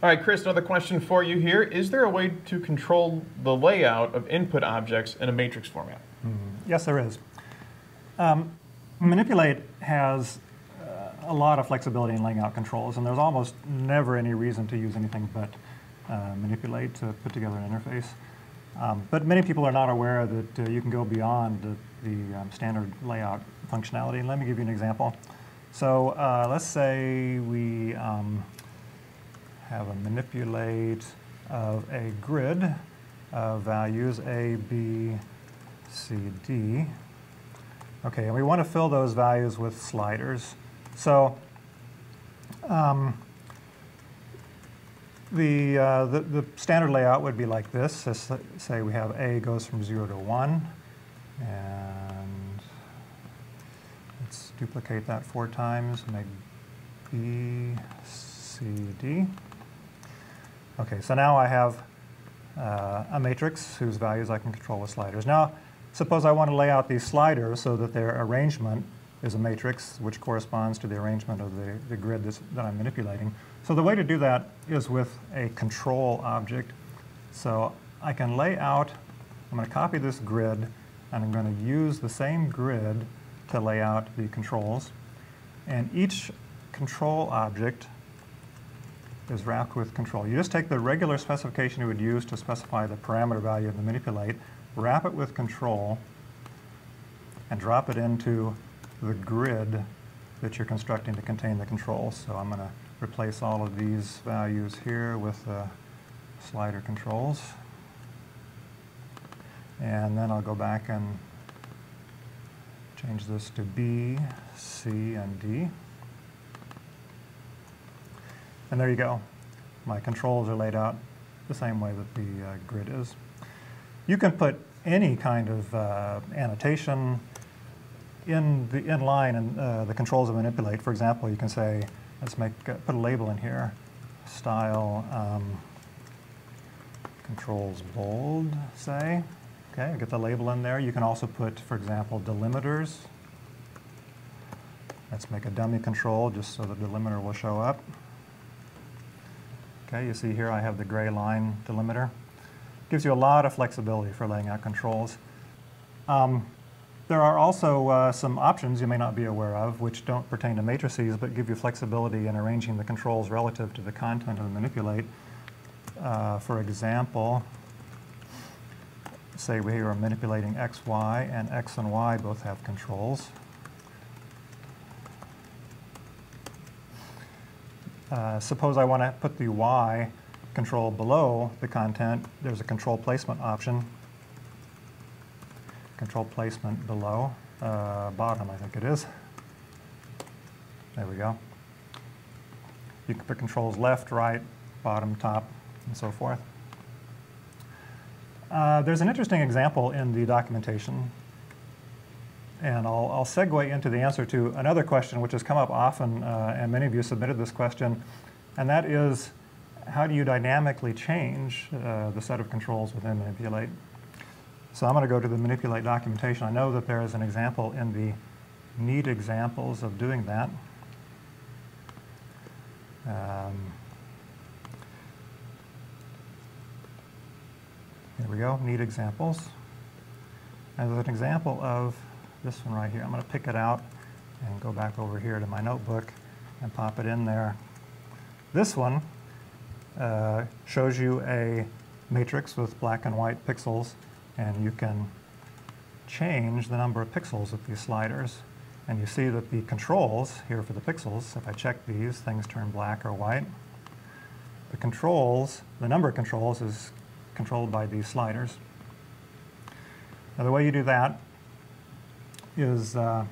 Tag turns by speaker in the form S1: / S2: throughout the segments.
S1: All right, Chris, another question for you here. Is there a way to control the layout of input objects in a matrix format?
S2: Yes, there is. Manipulate has a lot of flexibility in laying out controls, and there's almost never any reason to use anything but manipulate to put together an interface. But many people are not aware that you can go beyond the standard layout functionality. And let me give you an example. So let's say we have a manipulate of a grid of values A, B, C, D. Okay, and we want to fill those values with sliders. So the standard layout would be like this. Let's say we have A goes from 0 to 1, and let's duplicate that 4 times, make B, C, D. Okay, so now I have a matrix whose values I can control with sliders. Now, suppose I want to lay out these sliders so that their arrangement is a matrix which corresponds to the arrangement of the grid that I'm manipulating. So the way to do that is with a control object. So I can lay out, I'm going to copy this grid, and I'm going to use the same grid to lay out the controls. And each control object is wrapped with control. You just take the regular specification you would use to specify the parameter value of the manipulate, wrap it with control, and drop it into the grid that you're constructing to contain the controls. So I'm going to replace all of these values here with slider controls. And then I'll go back and change this to B, C, and D. And there you go. My controls are laid out the same way that the grid is. You can put any kind of annotation in line and the controls of manipulate. For example, you can say, let's put a label in here, style controls bold, say. Okay, get the label in there. You can also put, for example, delimiters. Let's make a dummy control just so the delimiter will show up. Okay, you see here I have the gray line delimiter. Gives you a lot of flexibility for laying out controls. There are also some options you may not be aware of which don't pertain to matrices but give you flexibility in arranging the controls relative to the content of the manipulate. For example, say we are manipulating x, y, and x and y both have controls. Suppose I want to put the y control below the content. There's a control placement option. Control placement below, bottom I think it is. There we go. You can put controls left, right, bottom, top, and so forth. There's an interesting example in the documentation, and I'll segue into the answer to another question which has come up often, and many of you submitted this question, and that is, how do you dynamically change the set of controls within manipulate? So I'm going to go to the manipulate documentation. I know that there is an example in the neat examples of doing that. Here we go, neat examples. And there's an example of this one right here. I'm going to pick it out and go back over here to my notebook and pop it in there. This one shows you a matrix with black and white pixels, and you can change the number of pixels with these sliders. And you see that the controls here for the pixels, if I check these, things turn black or white. The controls, the number of controls is controlled by these sliders. Now the way you do that is, let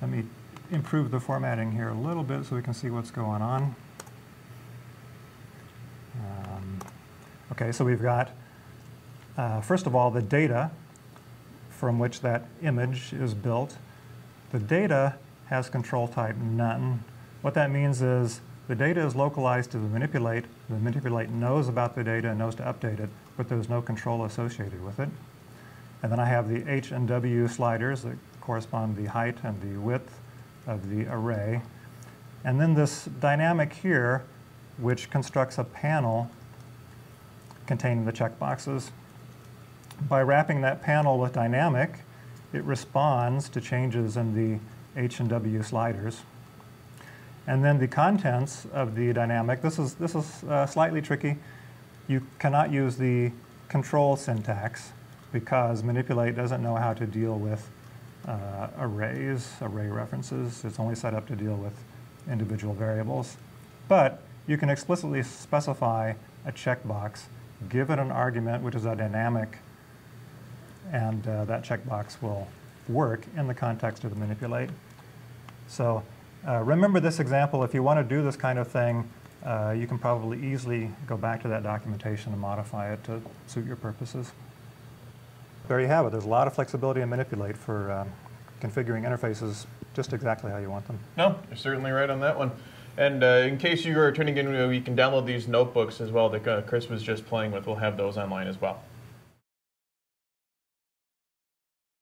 S2: me improve the formatting here a little bit so we can see what's going on. Okay, so we've got, first of all, the data from which that image is built. The data has control type none. What that means is the data is localized to the manipulate. The manipulate knows about the data and knows to update it, but there's no control associated with it. And then I have the H and W sliders that correspond to the height and the width of the array. And then this dynamic here, which constructs a panel containing the checkboxes. By wrapping that panel with dynamic, it responds to changes in the H and W sliders. And then the contents of the dynamic, this is slightly tricky. You cannot use the control syntax because manipulate doesn't know how to deal with arrays, array references. It's only set up to deal with individual variables. But you can explicitly specify a checkbox, give it an argument, which is a dynamic, and that checkbox will work in the context of the manipulate. So remember this example. If you want to do this kind of thing, you can probably easily go back to that documentation and modify it to suit your purposes. There you have it. There's a lot of flexibility in manipulate for configuring interfaces just exactly how you want them.
S1: No, you're certainly right on that one. And in case you are tuning in, you can download these notebooks as well that Chris was just playing with. We'll have those online as well.